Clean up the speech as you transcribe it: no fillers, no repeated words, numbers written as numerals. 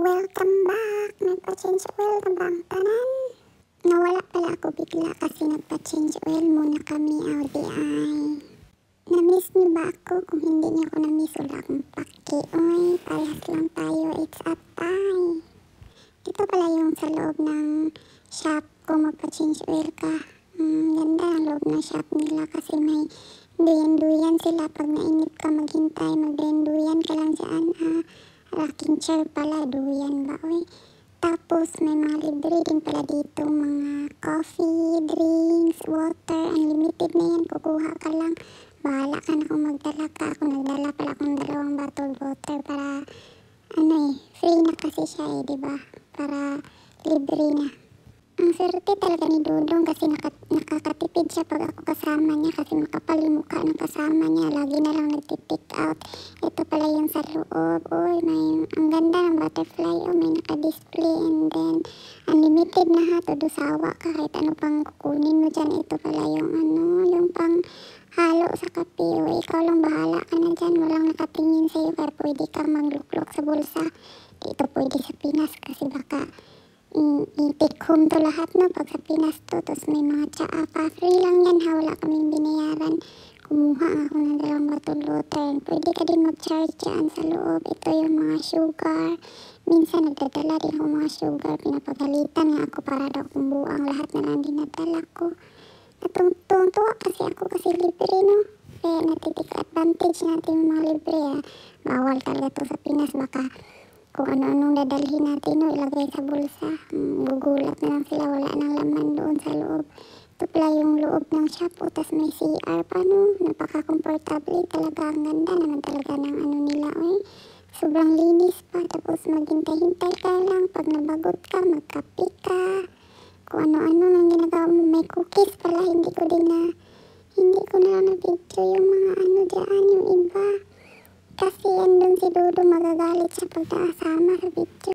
Welcome back! Nagpa-change oil na ba ang tanan? Nawala pala ako bigla kasi nagpa-change oil muna kami, LDI. Na-miss niyo ba ako? Kung hindi niyo ako na-miss, wala akong paki. Oy, parehas lang tayo. It's up time. Ito pala yung sa loob ng shop kung magpa-change oil ka. Ganda ang loob ng shop nila kasi may duyan-duyan sila. Pag nainip ka maghintay, mag-duyan ka lang dyan. Rocking chair pala, duyan ba? Oy. Tapos may mga libre din pala dito, mga coffee, drinks, water, unlimited na yan, kukuha ka lang. Bahala ka na kung magdala ka. Ako nagdala pala akong 2 bottled water para, free na kasi siya diba? Para libre na. Ang swerte talaga ni Dudong kasi nakakatipid siya pag ako kasama niya kasi makapal yung mukha ng kasama niya. Lagi na lang nagtitik out. Ito pala yung sa loob. Uy, ang ganda ng butterfly. May naka-display and then unlimited na ha. Tudusawa ka kahit ano pang kukunin mo dyan. Ito pala yung yung pang halo sa kape. Uy, ikaw lang bahala ka na dyan. Walang nakatingin sa'yo kaya pwede kang magluklok sa bulsa. Ito pwede sa Pinas kasi baka i-take home to lahat na pag sa Pinas to. Tapos may mga tsaa pa. Free lang yan ha. Wala kaming binayaran. Kumuha ako ng 2 bottled water. Pwede ka din mag-charge dyan sa loob. Ito yung mga sugar. Minsan nagdadala din ako mga sugar. Pinapagalitan nga ako para daw kumbuang lahat na lang dinadala ko. Natungtuwa kasi ako kasi libre no. Kaya natitik advantage natin yung mga libre Bawal talaga to sa Pinas. Baka kung ano-anong dadalhin natin ilagay sa bulsa. Gugulat na lang sila, wala nang laman doon sa loob. Ito pala yung loob ng shop. Tapos may CR pa napaka-comfortable talaga. Ang ganda naman talaga ng nila sobrang linis pa. Tapos maghintay-hintay ka lang. Pag nabagot ka, magkape ka. Kung ano-ano lang ginagawa mo. May cookies pala. Hindi ko na na-video yung mga dyan, yung iba. Kasi andun si Dodo magagalit siya pag nakasama sa video.